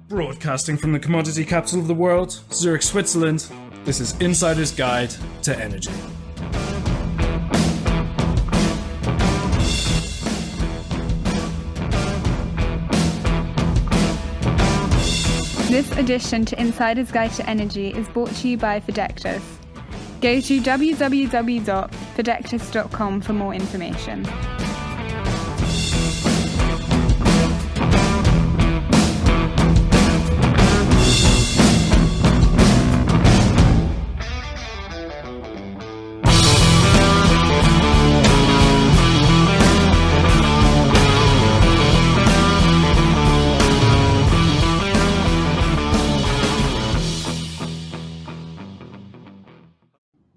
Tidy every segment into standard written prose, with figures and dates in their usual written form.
Broadcasting from the commodity capital of the world, Zurich, Switzerland, this is Insider's Guide to Energy. This edition to Insider's Guide to Energy is brought to you by Fidectis. Go to www.fidectis.com for more information.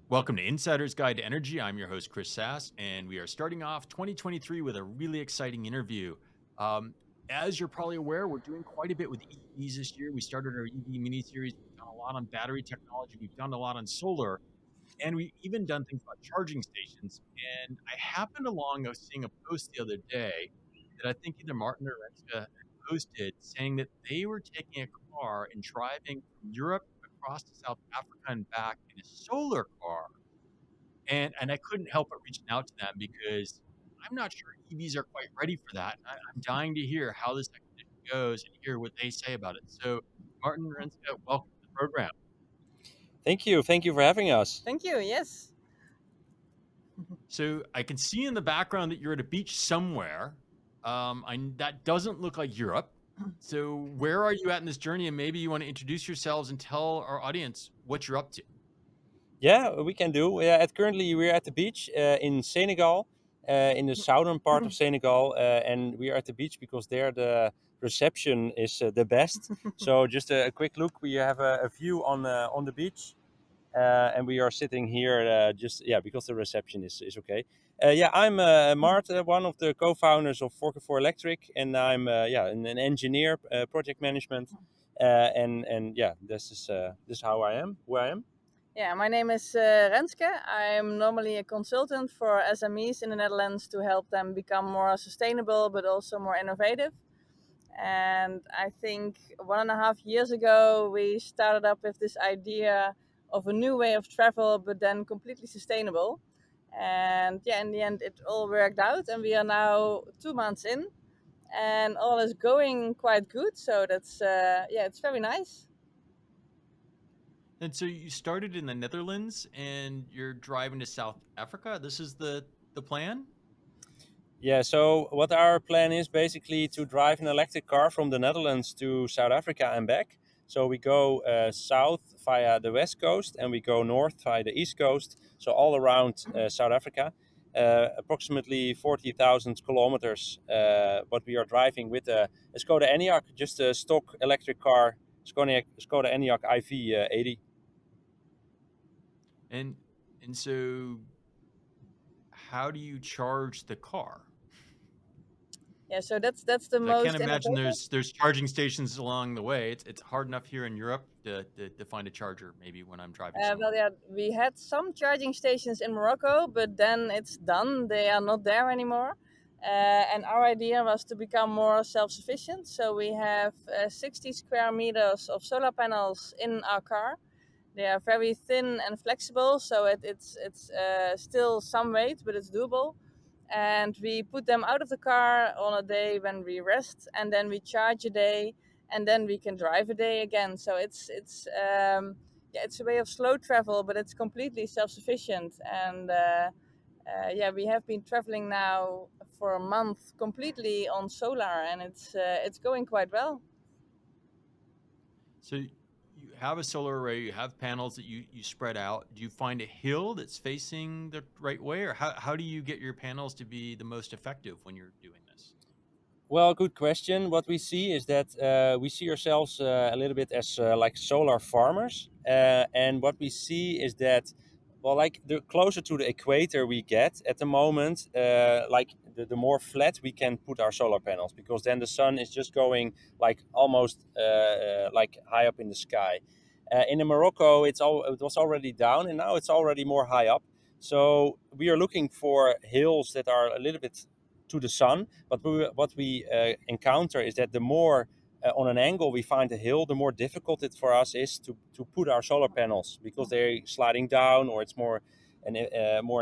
Welcome to Insider's Guide to Energy. I'm your host, Chris Sass, and we are starting off 2023 with a really exciting interview. As you're probably aware, we're doing quite a bit with EVs this year. We started our EV mini-series. We've done a lot on battery technology. We've done a lot on solar, and we've even done things about charging stations. And I happened along, I was seeing a post the other day that I think either Martin or Renska posted saying that they were taking a car and driving from Europe across to South Africa and back in a solar car. And I couldn't help but reaching out to them because I'm not sure EVs are quite ready for that. I'm dying to hear how this expedition goes and hear what they say about it. So, Martin and Renska, welcome to the program. Thank you. Thank you for having us. Thank you. Yes. So I can see in the background that you're at a beach somewhere. That doesn't look like Europe. So where are you at in this journey? And maybe you want to introduce yourselves and tell our audience what you're up to. Yeah, we can do. Currently, we're at the beach in Senegal, in the southern part of Senegal. And we are at the beach because there the reception is the best. So just a quick look. We have a view on the beach. And we are sitting here because the reception is okay. I'm Mart, one of the co-founders of 4x4 Electric, and I'm an engineer, project management, this is how I am, who I am. Yeah, my name is Renske. I'm normally a consultant for SMEs in the Netherlands to help them become more sustainable, but also more innovative. And I think 1.5 years ago, we started up with this idea of a new way of travel, but then completely sustainable. And in the end, it all worked out, and we are now 2 months in, and all is going quite good. So that's it's very nice. And so you started in the Netherlands and you're driving to South Africa. This is the plan? Yeah, so what our plan is basically to drive an electric car from the Netherlands to South Africa and back. So we go south via the west coast and we go north via the east coast. So all around South Africa, approximately 40,000 kilometers. What we are driving with a Skoda Enyaq, just a stock electric car, Skoda Enyaq IV80. And so how do you charge the car? Yeah, so that's the most. I can't imagine there's charging stations along the way. It's hard enough here in Europe to find a charger maybe when I'm driving somewhere. We had some charging stations in Morocco, but then it's done. They are not there anymore. And our idea was to become more self-sufficient. So we have 60 square meters of solar panels in our car. They are very thin and flexible, so it's still some weight, but it's doable. And we put them out of the car on a day when we rest, and then we charge a day, and then we can drive a day again. So it's a way of slow travel, but it's completely self-sufficient. And we have been traveling now for a month completely on solar, and it's going quite well. So you have a solar array, you have panels that you spread out. Do you find a hill that's facing the right way, or how do you get your panels to be the most effective when you're doing this? Well, good question. What we see is that we see ourselves a little bit as like solar farmers. And what we see is that, well, like the closer to the equator we get at the moment, the more flat we can put our solar panels, because then the sun is just going like almost like high up in the sky. In Morocco, it was already down, and now it's already more high up. So we are looking for hills that are a little bit to the sun, but what we encounter is that the more on an angle we find a hill, the more difficult it for us is to put our solar panels, because they're sliding down, or it's more an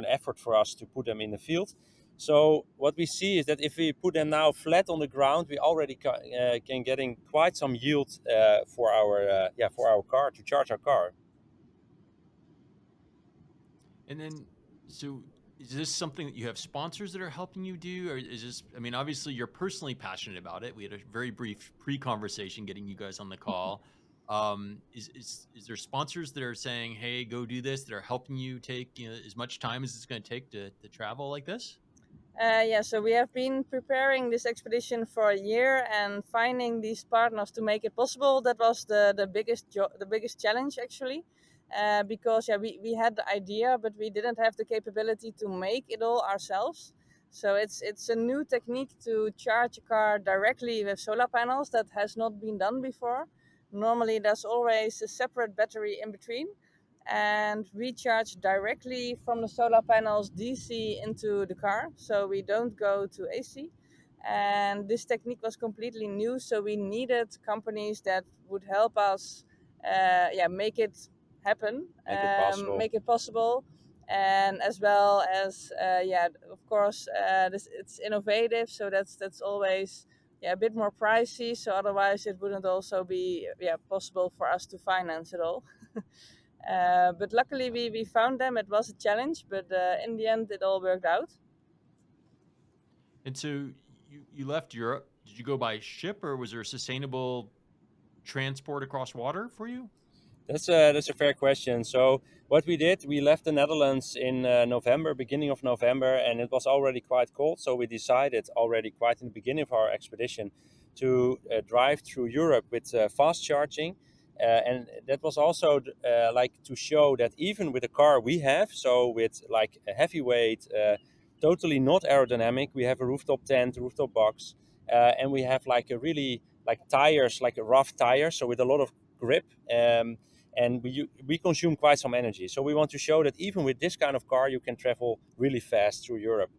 effort for us to put them in the field. So what we see is that if we put them now flat on the ground, we already can getting quite some yield for our car, to charge our car. And then, so is this something that you have sponsors that are helping you do, or is this? I mean, obviously you're personally passionate about it. We had a very brief pre-conversation getting you guys on the call. Is there sponsors that are saying, "Hey, go do this," that are helping you take as much time as it's going to take to travel like this? Yeah, so we have been preparing this expedition for a year, and finding these partners to make it possible, that was the biggest challenge actually. Because we had the idea, but we didn't have the capability to make it all ourselves. So it's a new technique to charge a car directly with solar panels that has not been done before. Normally there's always a separate battery in between, and we charge directly from the solar panels DC into the car, so we don't go to AC. And this technique was completely new, so we needed companies that would help us make it happen, make it possible. And as well as of course, it's innovative, so that's always a bit more pricey, so otherwise it wouldn't also be possible for us to finance it all. But luckily we found them. It was a challenge, but in the end it all worked out. And so you left Europe. Did you go by ship, or was there sustainable transport across water for you? That's a fair question. So what we did, we left the Netherlands in November, beginning of November, and it was already quite cold. So we decided already quite in the beginning of our expedition to drive through Europe with fast charging. And that was also like to show that even with the car we have, so with like a heavyweight, totally not aerodynamic, we have a rooftop tent, rooftop box, and we have like a really like tires, like a rough tire, so with a lot of grip. And we consume quite some energy. So we want to show that even with this kind of car, you can travel really fast through Europe.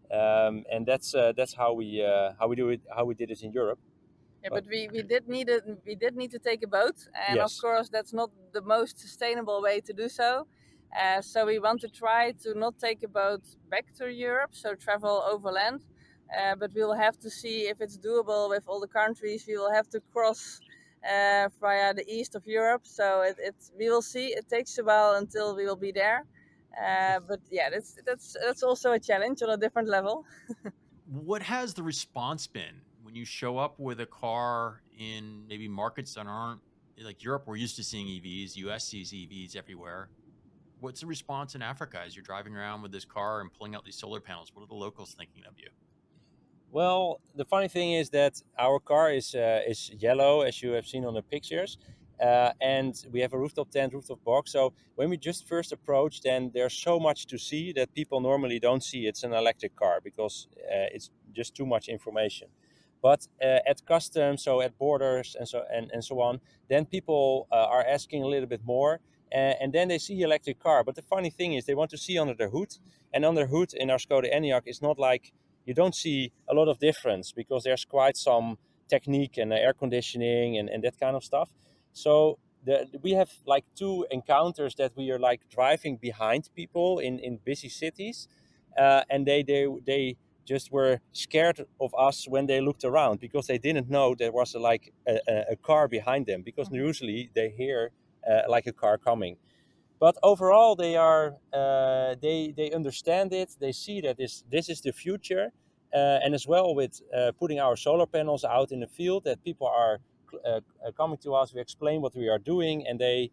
And that's how we do it, how we did it in Europe. Yeah, but we did need to take a boat, and of Yes. course that's not the most sustainable way to do so. So we want to try to not take a boat back to Europe, so travel overland. But we'll have to see if it's doable with all the countries. We will have to cross via the east of Europe. So we will see. It takes a while until we will be there. But yeah, that's also a challenge on a different level. What has the response been when you show up with a car in maybe markets that aren't like Europe? We're used to seeing EVs. US sees EVs everywhere. What's the response in Africa as you're driving around with this car and pulling out these solar panels? What are the locals thinking of you? Well, the funny thing is that our car is yellow, as you have seen on the pictures, and we have a rooftop tent, rooftop box. So when we just first approach, then there's so much to see that people normally don't see. It's an electric car because it's just too much information. But at customs, so at borders and so on, then people are asking a little bit more, and then they see electric car. But the funny thing is, they want to see under the hood, and under the hood in our Skoda Enyaq is not like, you don't see a lot of difference, because there's quite some technique and air conditioning and that kind of stuff. So we have like two encounters that we are like driving behind people in busy cities, and they just were scared of us when they looked around, because they didn't know there was a car behind them, because usually they hear like a car coming. But overall, they understand it. They see that this is the future, and as well with putting our solar panels out in the field, that people are coming to us. We explain what we are doing, and they,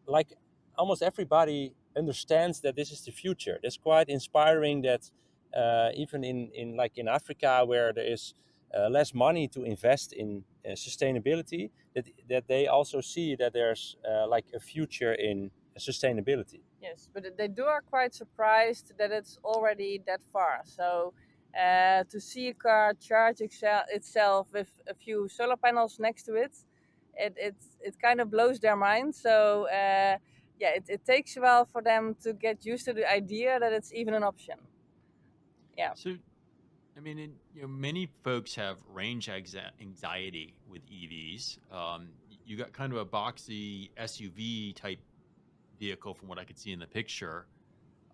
like, almost everybody understands that this is the future. It's quite inspiring that even in Africa, where there is less money to invest in sustainability, that they also see that there's like a future in sustainability. Yes, but they are quite surprised that it's already that far. So to see a car charge itself with a few solar panels next to it, it kind of blows their mind. So it takes a while for them to get used to the idea that it's even an option. Yeah. So I mean, many folks have range anxiety with EVs. You got kind of a boxy SUV type vehicle from what I could see in the picture.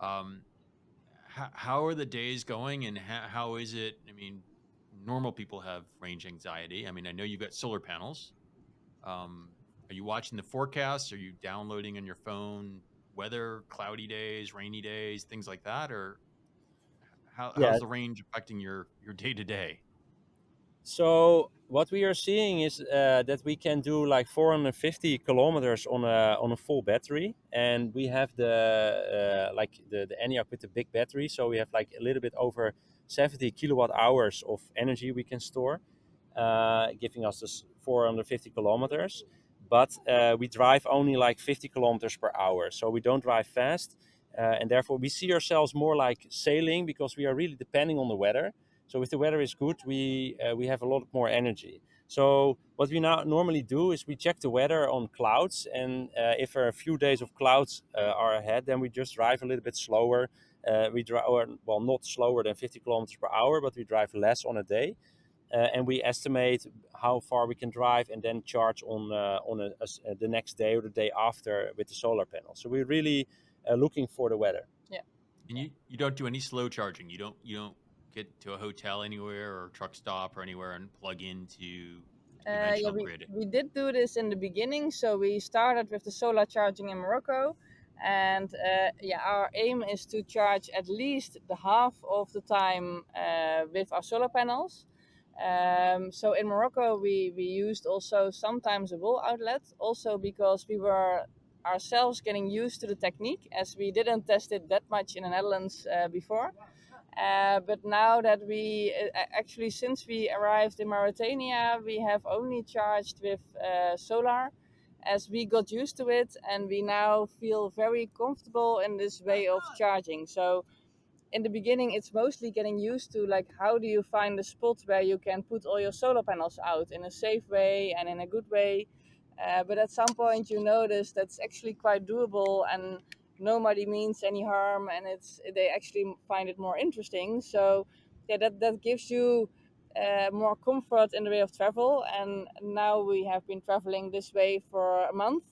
Um, how are the days going, and how is it? I mean, normal people have range anxiety. I mean, I know you've got solar panels. Um, are you watching the forecasts? Are you downloading on your phone weather, cloudy days, rainy days, things like that, or Yeah. how's the range affecting your day to day? So what we are seeing is that we can do like 450 kilometers on a full battery, and we have the ENIAC with the big battery. So we have like a little bit over 70 kilowatt hours of energy we can store, giving us this 450 kilometers. But we drive only like 50 kilometers per hour, so we don't drive fast, and therefore we see ourselves more like sailing because we are really depending on the weather. So if the weather is good, we have a lot more energy. So what we now normally do is we check the weather on clouds, and if there are a few days of clouds are ahead, then we just drive a little bit slower. We drive, well, not slower than 50 kilometers per hour, but we drive less on a day, and we estimate how far we can drive, and then charge on the next day or the day after with the solar panel. So we're really looking for the weather. Yeah. And you don't do any slow charging. You don't get to a hotel anywhere or truck stop or anywhere and plug into the Yeah, conventional we, grid. we did do this in the beginning. So we started with the solar charging in Morocco. And yeah, our aim is to charge at least the half of the time with our solar panels. So in Morocco, we used also sometimes a wall outlet, also because we were ourselves getting used to the technique, as we didn't test it that much in the Netherlands before. But now that actually, since we arrived in Mauritania, we have only charged with solar, as we got used to it, and we now feel very comfortable in this way of charging. So in the beginning, it's mostly getting used to, like, how do you find a spot where you can put all your solar panels out in a safe way and in a good way. But at some point you notice that's actually quite doable, and nobody means any harm, and they actually find it more interesting. So yeah, that gives you more comfort in the way of travel. And now we have been traveling this way for a month.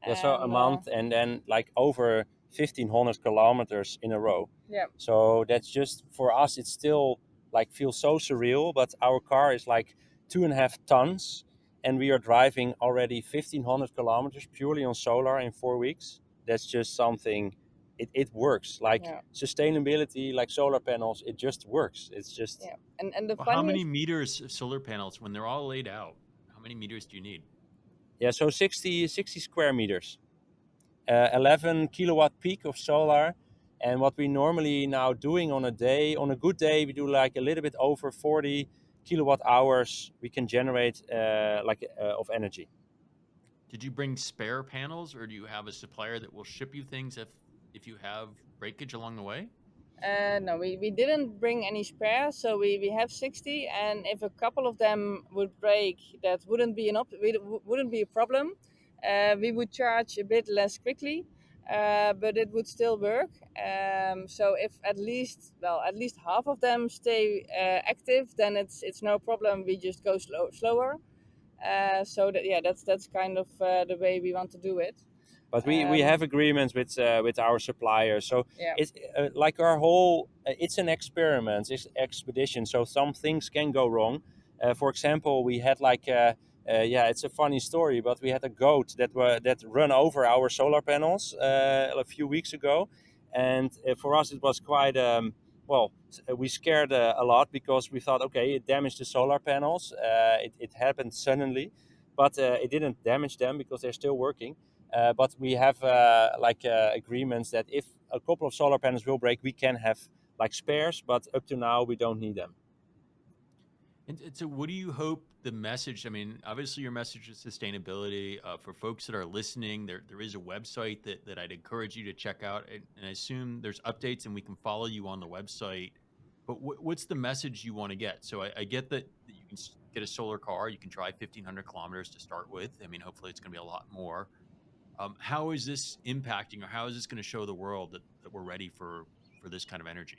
Yeah, so a And month, and then like over 1,500 kilometers in a row. yeah. So that's just for us. It's still like feels so surreal. But our car is like 2.5 tons, and we are driving already 1,500 kilometers purely on solar in 4 weeks. That's just something. It works. Like Yeah. sustainability, like solar panels, it just works. It's just Yeah. And the Well, how many funniest meters of solar panels when they're all laid out? How many meters do you need? yeah. So 60 square meters. 11 kilowatt peak of solar. And what we normally now doing on a day, on a good day, we do like a little bit over 40 kilowatt hours we can generate of energy. Did you bring spare panels, or do you have a supplier that will ship you things if you have breakage along the way? No, we didn't bring any spares, so we have 60, and if a couple of them would break, that wouldn't be a problem. We would charge a bit less quickly, but it would still work. So if at least half of them stay active, then it's no problem. We just go slower. So that, yeah, that's kind of the way we want to do it. But we Um, have agreements with our suppliers. So yeah. it's like our whole it's an experiment, it's expedition. So some things can go wrong. For example, we had yeah, it's a funny story, but we had a goat that run over our solar panels a few weeks ago, and for us it was quite well. We scared a lot because we thought, okay, it damaged the solar panels. It happened suddenly, but it didn't damage them because they're still working. But we have agreements that if a couple of solar panels will break, we can have like spares. But up to now, we don't need them. And so, what do you hope the message? I mean, obviously, your message is sustainability. For folks that are listening, there is a website that I'd encourage you to check out, and I assume there's updates, and we can follow you on the website. But what's the message you want to get? So I get that you can get a solar car, you can drive 1,500 kilometers to start with. I mean, hopefully, it's going to be a lot more. How is this impacting, or how is this going to show the world that we're ready for this kind of energy?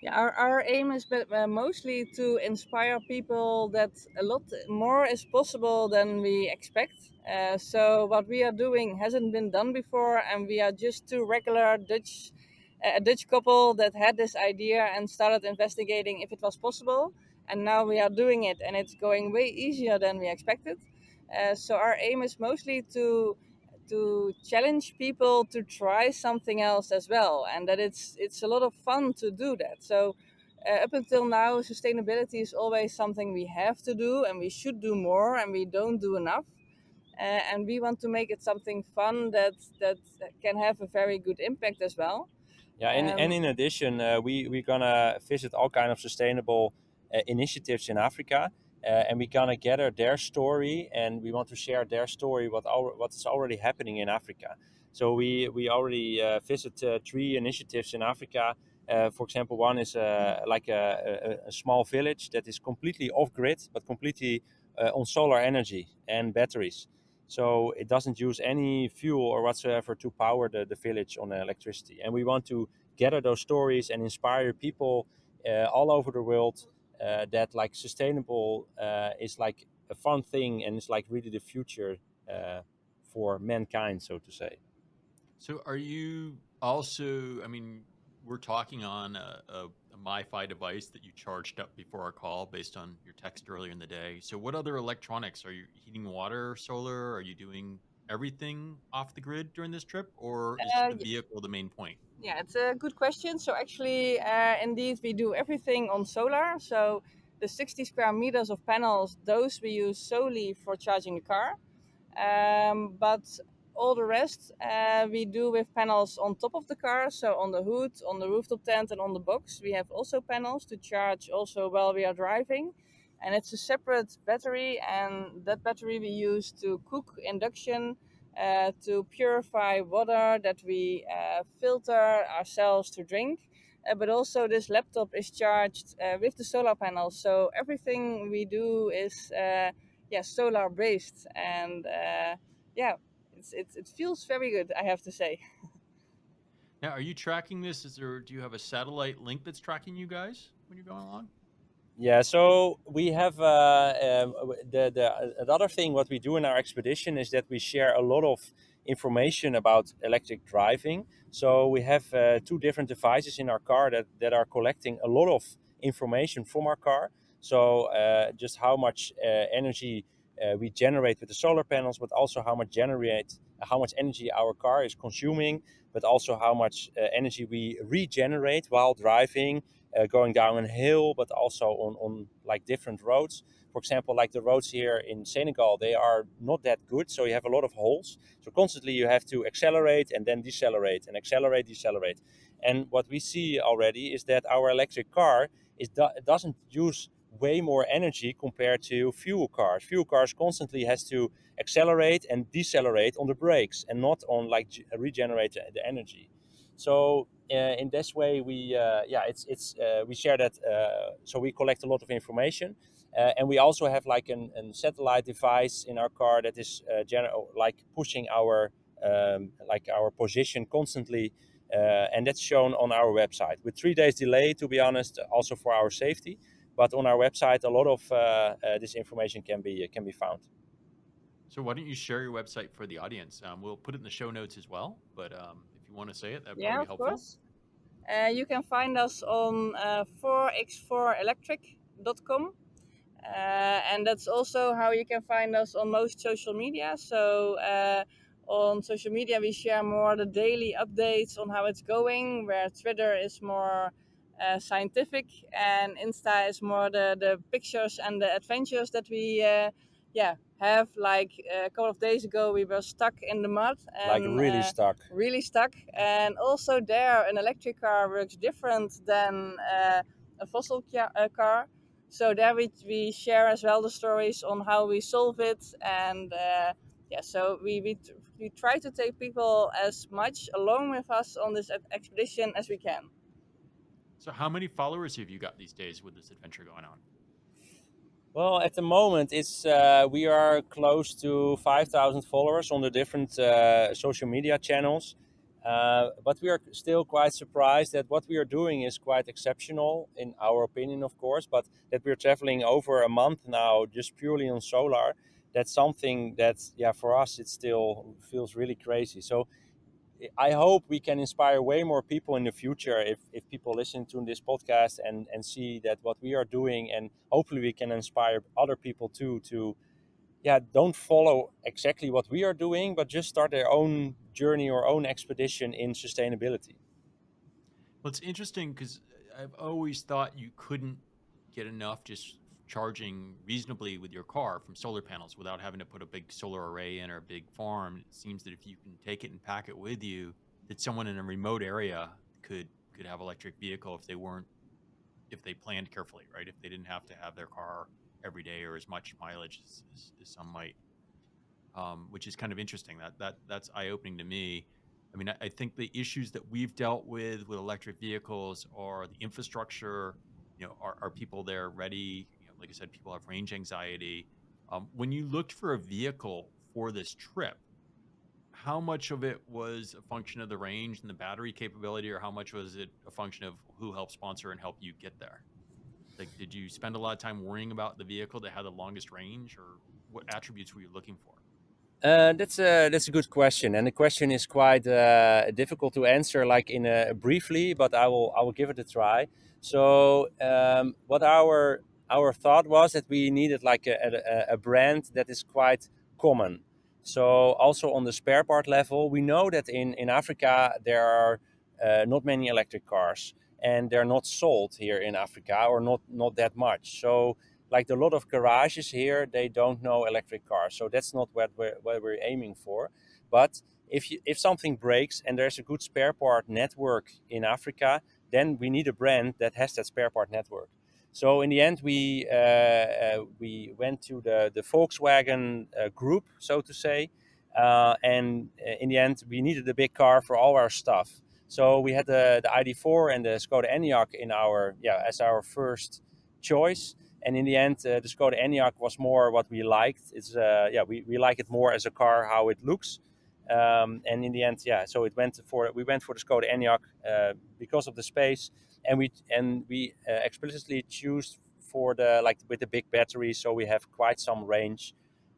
Yeah, our aim is mostly to inspire people that a lot more is possible than we expect. So what we are doing hasn't been done before, and we are just two regular a Dutch couple that had this idea and started investigating if it was possible. And now we are doing it, and it's going way easier than we expected. So our aim is mostly to challenge people to try something else as well, and that it's a lot of fun to do that. So up until now, sustainability is always something we have to do and we should do more, and we don't do enough. And we want to make it something fun that can have a very good impact as well. Yeah, and in addition, we're gonna visit all kind of sustainable initiatives in Africa, and we're gonna gather their story, and we want to share their story, what is already happening in Africa. So we already visit 3 initiatives in Africa. For example, one is like a small village that is completely off grid, but completely on solar energy and batteries. So it doesn't use any fuel or whatsoever to power the village on electricity. And we want to gather those stories and inspire people all over the world that like sustainable is like a fun thing and it's like really the future for mankind, so to say. So are you also, I mean, we're talking on a MiFi device that you charged up before our call based on your text earlier in the day. So what other electronics? Are you heating water, solar? Are you doing everything off the grid during this trip, or is the vehicle the main point? Yeah, it's a good question. So actually, indeed, we do everything on solar. So the 60 square meters of panels, those we use solely for charging the car. But all the rest we do with panels on top of the car. So on the hood, on the rooftop tent, and on the box, we have also panels to charge also while we are driving. And it's a separate battery, and that battery we use to cook induction, to purify water that we filter ourselves to drink. But also, this laptop is charged with the solar panels. So everything we do is solar based, and it feels very good, I have to say. Now, are you tracking this? Do you have a satellite link that's tracking you guys when you're going along? Yeah, so we have another thing. What we do in our expedition is that we share a lot of information about electric driving. So we have 2 different devices in our car that are collecting a lot of information from our car. So just how much energy we generate with the solar panels, but also how much energy our car is consuming, but also how much energy we regenerate while driving, going down a hill, but also on like different roads. For example, like the roads here in Senegal, they are not that good, so you have a lot of holes. So constantly you have to accelerate and then decelerate and accelerate, decelerate. And what we see already is that our electric car doesn't use way more energy compared to fuel cars. Fuel cars constantly has to accelerate and decelerate on the brakes and not on like regenerate the energy. So in this way, we share that. So we collect a lot of information, and we also have like a satellite device in our car that is like pushing our our position constantly, and that's shown on our website with 3 days delay. To be honest, also for our safety. But on our website, a lot of this information can be found. So why don't you share your website for the audience? We'll put it in the show notes as well, but if you want to say it, that'd probably Yeah, be of helpful. course. You can find us on 4x4electric.com. And that's also how you can find us on most social media. So on social media, we share more the daily updates on how it's going, where Twitter is more scientific, and Insta is more the pictures and the adventures that we have. Like a couple of days ago, we were stuck in the mud, Like and really stuck. really stuck. And also there, an electric car works different than a fossil car. So there we share as well the stories on how we solve it. And so we try to take people as much along with us on this expedition as we can. So how many followers have you got these days with this adventure going on? Well, at the moment, it's we are close to 5,000 followers on the different social media channels. But we are still quite surprised that what we are doing is quite exceptional, in our opinion, of course. But that we're traveling over a month now just purely on solar, that's something that, yeah, for us, it still feels really crazy. So I hope we can inspire way more people in the future if people listen to this podcast and see that what we are doing, and hopefully we can inspire other people too to, yeah, don't follow exactly what we are doing, but just start their own journey or own expedition in sustainability. Well, it's interesting because I've always thought you couldn't get enough just charging reasonably with your car from solar panels without having to put a big solar array in or a big farm. It seems that if you can take it and pack it with you, that someone in a remote area could have electric vehicle if they planned carefully, right? If they didn't have to have their car every day or as much mileage as some might, which is kind of interesting. That's eye opening to me. I mean, I think the issues that we've dealt with electric vehicles are the infrastructure. You know, are people there ready? You know, like I said, people have range anxiety. When you looked for a vehicle for this trip, how much of it was a function of the range and the battery capability, or how much was it a function of who helped sponsor and help you get there? Like, did you spend a lot of time worrying about the vehicle that had the longest range, or what attributes were you looking for? That's a good question, and the question is quite difficult to answer, like in a briefly, but I will give it a try. So what our thought was that we needed like a brand that is quite common. So also on the spare part level, we know that in Africa there are not many electric cars, and they're not sold here in Africa, or not that much. So like a lot of garages here, they don't know electric cars, so that's not what we're aiming for. But if something breaks and there's a good spare part network in Africa, then we need a brand that has that spare part network. So in the end, we went to the Volkswagen group, so to say, and in the end, we needed a big car for all our stuff. So we had the ID4 and the Skoda Enyaq in our, yeah, as our first choice. And in the end, the Skoda Enyaq was more what we liked. It's yeah, we like it more as a car, how it looks. And in the end, yeah, so we went for the Skoda Enyaq because of the space, and we explicitly choose for the, like, with the big battery, so we have quite some range.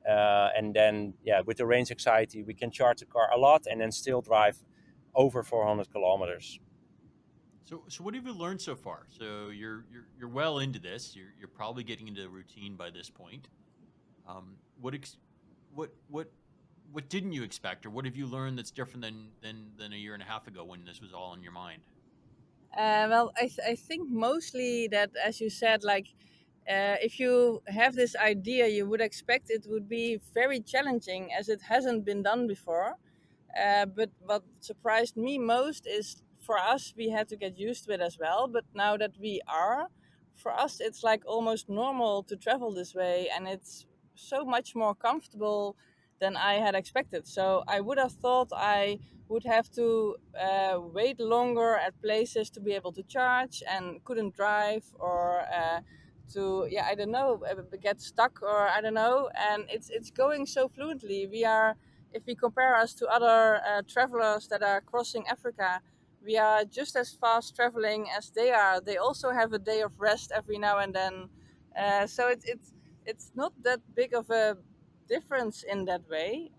And then, yeah, with the range anxiety, we can charge the car a lot and then still drive over 400 kilometers. So what have you learned so far? So you're well into this. You're probably getting into a routine by this point. What what what didn't you expect, or what have you learned that's different than a year and a half ago when this was all in your mind? Well, I think mostly that, as you said, like if you have this idea, you would expect it would be very challenging as it hasn't been done before. But what surprised me most is, for us, we had to get used to it as well. But now that we are, for us, it's like almost normal to travel this way, and it's so much more comfortable than I had expected. So I would have thought I would have to wait longer at places to be able to charge and couldn't drive, or to, yeah, I don't know, get stuck, or I don't know. And it's going so fluently. We are, if we compare us to other travelers that are crossing Africa, we are just as fast traveling as they are. They also have a day of rest every now and then. So it's not that big of a difference in that way.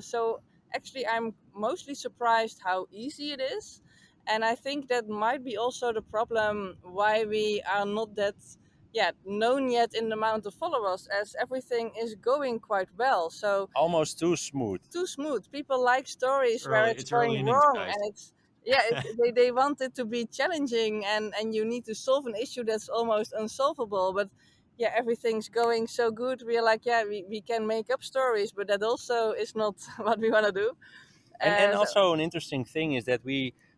So actually, I'm mostly surprised how easy it is. And I think that might be also the problem why we are not that, yeah, known yet in the amount of followers, as everything is going quite well. So Almost too smooth. too smooth. People like stories where it's It's early going innings, wrong, guys. and it's, yeah, they want it to be challenging, and you need to solve an issue that's almost unsolvable. But yeah, everything's going so good. We're like, yeah, we can make up stories, but that also is not what we want to do. And So also an interesting thing is that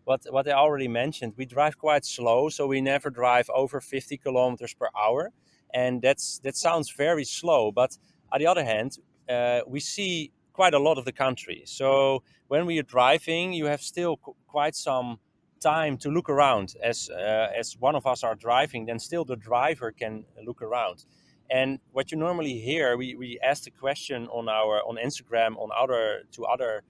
what I already mentioned, we drive quite slow, so we never drive over 50 kilometers per hour, and that sounds very slow. But on the other hand, we see quite a lot of the country. So when we are driving, you have still quite some time to look around. As one of us are driving, then still the driver can look around. And what you normally hear, we asked a question on Instagram on other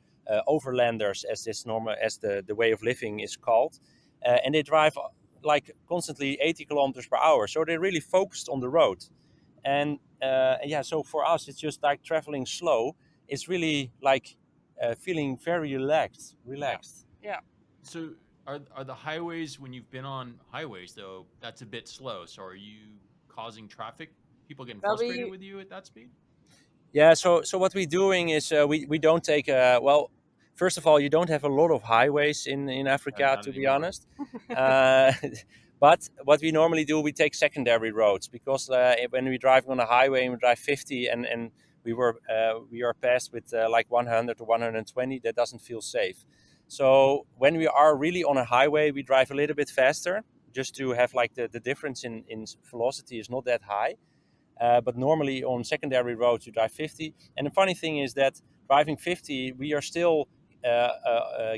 overlanders, as the way of living is called, and they drive like constantly 80 kilometers per hour. So they're really focused on the road, and yeah. So for us, it's just like traveling slow. It's really like feeling very relaxed. Yeah. So are the highways, when you've been on highways though, that's a bit slow. So are you causing traffic? People getting Well, frustrated we with you at that speed? Yeah, so what we're doing is we don't take well, first of all, you don't have a lot of highways in Africa, Not to be anymore. honest. uh, but what we normally do, we take secondary roads, because when we're driving on a highway and we drive 50 and we are passed with like 100 or 120, that doesn't feel safe. So when we are really on a highway, we drive a little bit faster, just to have like the difference in velocity is not that high. But normally on secondary roads you drive 50. And the funny thing is that driving 50, we are still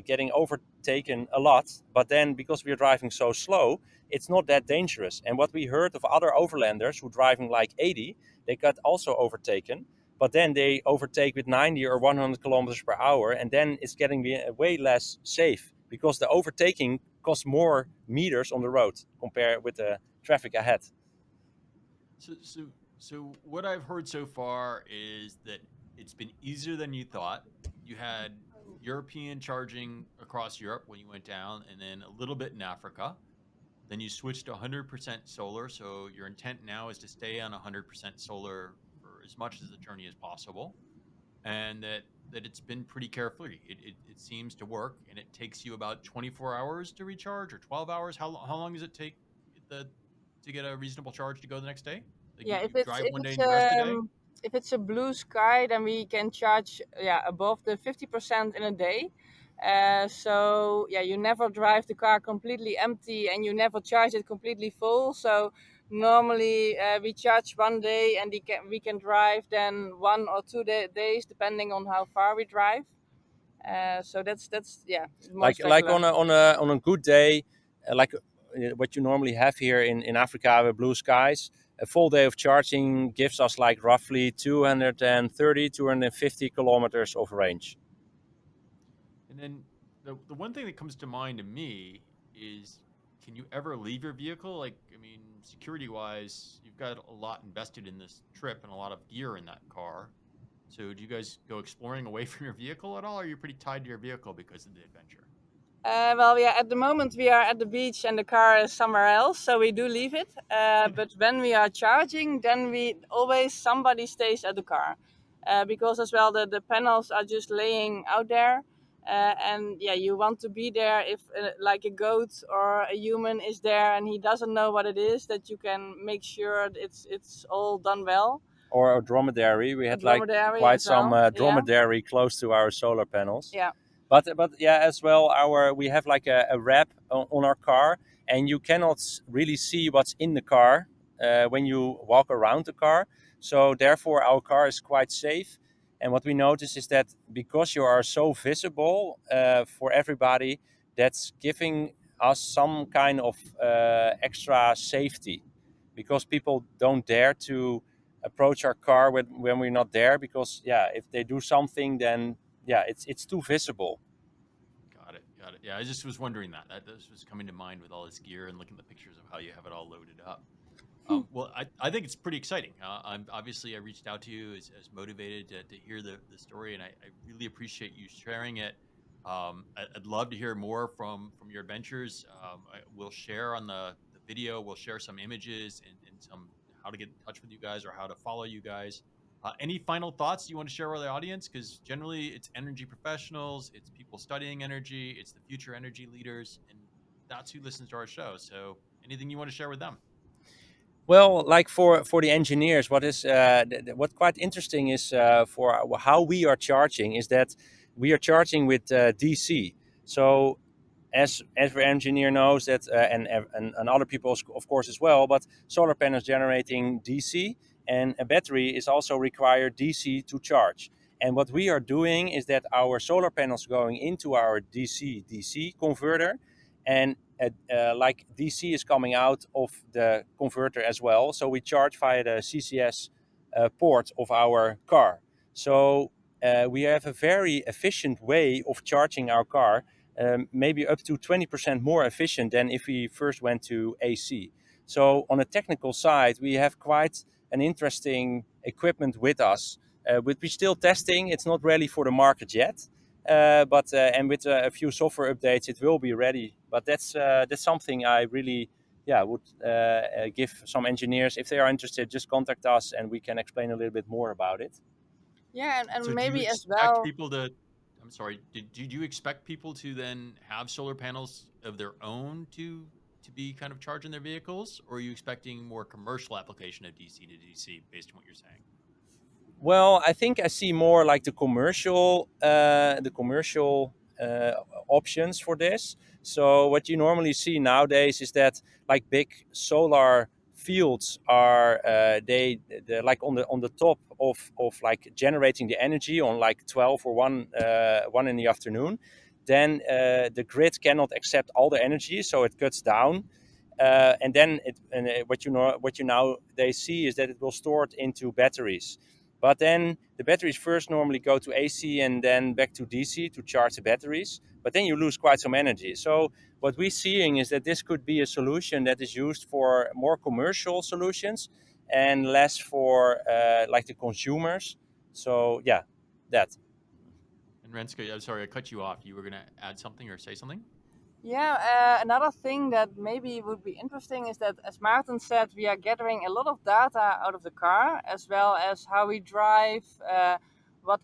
getting overtaken a lot. But then because we are driving so slow, it's not that dangerous. And what we heard of other overlanders who driving like 80, they got also overtaken. But then they overtake with 90 or 100 kilometers per hour, and then it's getting way less safe, because the overtaking costs more meters on the road compared with the traffic ahead. So, so, so what I've heard so far is that it's been easier than you thought. You had European charging across Europe when you went down, and then a little bit in Africa. Then you switched to 100% solar. So your intent now is to stay on 100% solar for as much of the journey as possible, and that it's been pretty carefree. It seems to work, and it takes you about 24 hours to recharge, or 12 hours. How long does it take the to get a reasonable charge to go the next day? Like Yeah, you drive one day and you rest a day. if it's a blue sky, then we can charge above the 50% in a day. So yeah, you never drive the car completely empty, and you never charge it completely full. So normally we charge one day, and we can drive then 1 or 2 days depending on how far we drive. So that's yeah, most Like regular. on a good day, like what you normally have here in Africa with blue skies, a full day of charging gives us like roughly 230, 250 kilometers of range. And then the one thing that comes to mind to me is, can you ever leave your vehicle? Like, I mean, security wise, you've got a lot invested in this trip and a lot of gear in that car. So do you guys go exploring away from your vehicle at all? Or are you pretty tied to your vehicle because of the adventure? Well, yeah, at the moment we are at the beach and the car is somewhere else, so we do leave it. But when we are charging, then we always somebody stays at the car, because as well the panels are just laying out there. And yeah, you want to be there if like a goat or a human is there and he doesn't know what it is, that you can make sure it's all done well. Or a dromedary. We A had like dromedary quite as some well. Yeah, dromedary close to our solar panels. yeah. But yeah, as well, we have like a wrap on our car, and you cannot really see what's in the car when you walk around the car. So therefore, our car is quite safe. And what we notice is that because you are so visible for everybody, that's giving us some kind of extra safety, because people don't dare to approach our car when we're not there, because yeah, if they do something, then yeah, it's too visible. Got it. Got it. Yeah, I just was wondering that. That this was coming to mind with all this gear and looking at the pictures of how you have it all loaded up. Well, I think it's pretty exciting. I reached out to you as motivated to hear the story, and I really appreciate you sharing it. I'd love to hear more from your adventures. We'll share on the video. We'll share some images and some how to get in touch with you guys or how to follow you guys. Any final thoughts you want to share with the audience? Because generally, it's energy professionals, it's people studying energy, it's the future energy leaders, and that's who listens to our show. So, anything you want to share with them? Well, like for the engineers, what quite interesting is for how we are charging is that we are charging with DC. So as every engineer knows that, and other people of course as well, but solar panels generating DC, and a battery is also required DC to charge. And what we are doing is that our solar panels going into our DC converter, and like DC is coming out of the converter as well. So we charge via the CCS port of our car. So we have a very efficient way of charging our car, maybe up to 20% more efficient than if we first went to AC. So on a technical side, we have quite an interesting equipment with us. But we're still testing. It's not ready for the market yet. But with a few software updates, it will be ready. But that's something I really would give some engineers, if they are interested, just contact us and we can explain a little bit more about it. Yeah, and So do you maybe as expect well. people to? I'm sorry. Did you expect people to then have solar panels of their own to be kind of charging their vehicles, or are you expecting more commercial application of DC to DC based on what you're saying? Well, I think I see more like the commercial options for this. So what you normally see nowadays is that like big solar fields are they're like on the top of like generating the energy on like 12 or 1 in the afternoon. Then the grid cannot accept all the energy, so it cuts down. And then what you now they see is that it will store it into batteries. But then the batteries first normally go to AC and then back to DC to charge the batteries. But then you lose quite some energy. So what we're seeing is that this could be a solution that is used for more commercial solutions and less for like the consumers. So yeah, that. And Renske, I'm sorry, I cut you off. You were going to add something or say something? Yeah, another thing that maybe would be interesting is that, as Maarten said, we are gathering a lot of data out of the car, as well as how we drive, what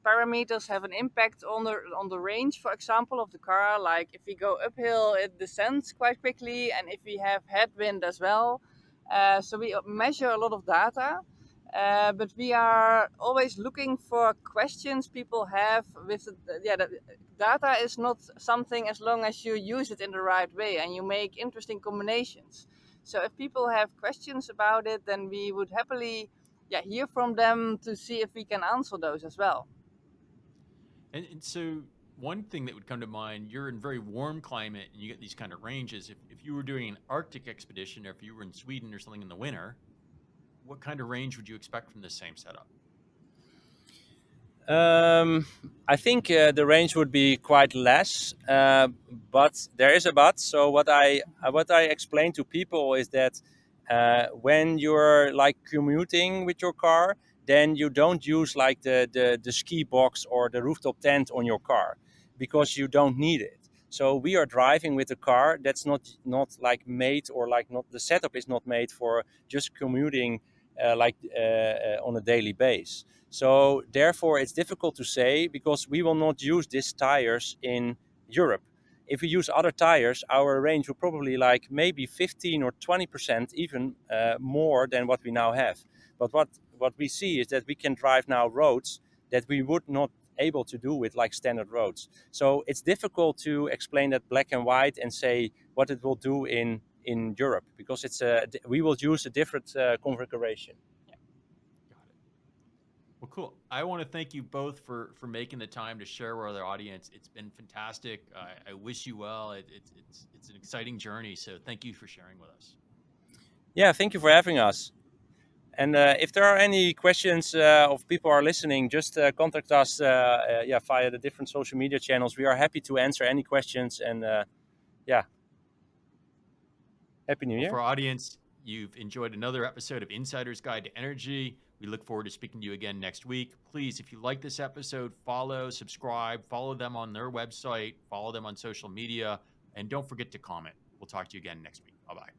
parameters have an impact on the range, for example, of the car. Like if we go uphill, it descends quite quickly, and if we have headwind as well. So we measure a lot of data. But we are always looking for questions people have with the data is not something as long as you use it in the right way and you make interesting combinations. So if people have questions about it, then we would happily hear from them to see if we can answer those as well. And so one thing that would come to mind, you're in very warm climate and you get these kind of ranges. If you were doing an Arctic expedition or if you were in Sweden or something in the winter, what kind of range would you expect from the same setup? I think the range would be quite less, but there is a but. So what I explain to people is that when you're like commuting with your car, then you don't use like the ski box or the rooftop tent on your car because you don't need it. So we are driving with a car that's not like made, or like not, the setup is not made for just commuting on a daily basis. So therefore it's difficult to say, because we will not use these tires in Europe. If we use other tires, our range will probably like maybe 15 or 20% even more than what we now have. But what we see is that we can drive now roads that we would not able to do with like standard roads. So it's difficult to explain that black and white and say what it will do in Europe, because we will use a different configuration. Yeah. Got it. Well, cool. I want to thank you both for making the time to share with our audience. It's been fantastic. I wish you well. It's an exciting journey. So thank you for sharing with us. Yeah, thank you for having us. And if there are any questions of people are listening, just contact us via the different social media channels. We are happy to answer any questions. And Happy New Year. For our audience, you've enjoyed another episode of Insider's Guide to Energy. We look forward to speaking to you again next week. Please, if you like this episode, follow, subscribe, follow them on their website, follow them on social media, and don't forget to comment. We'll talk to you again next week. Bye-bye.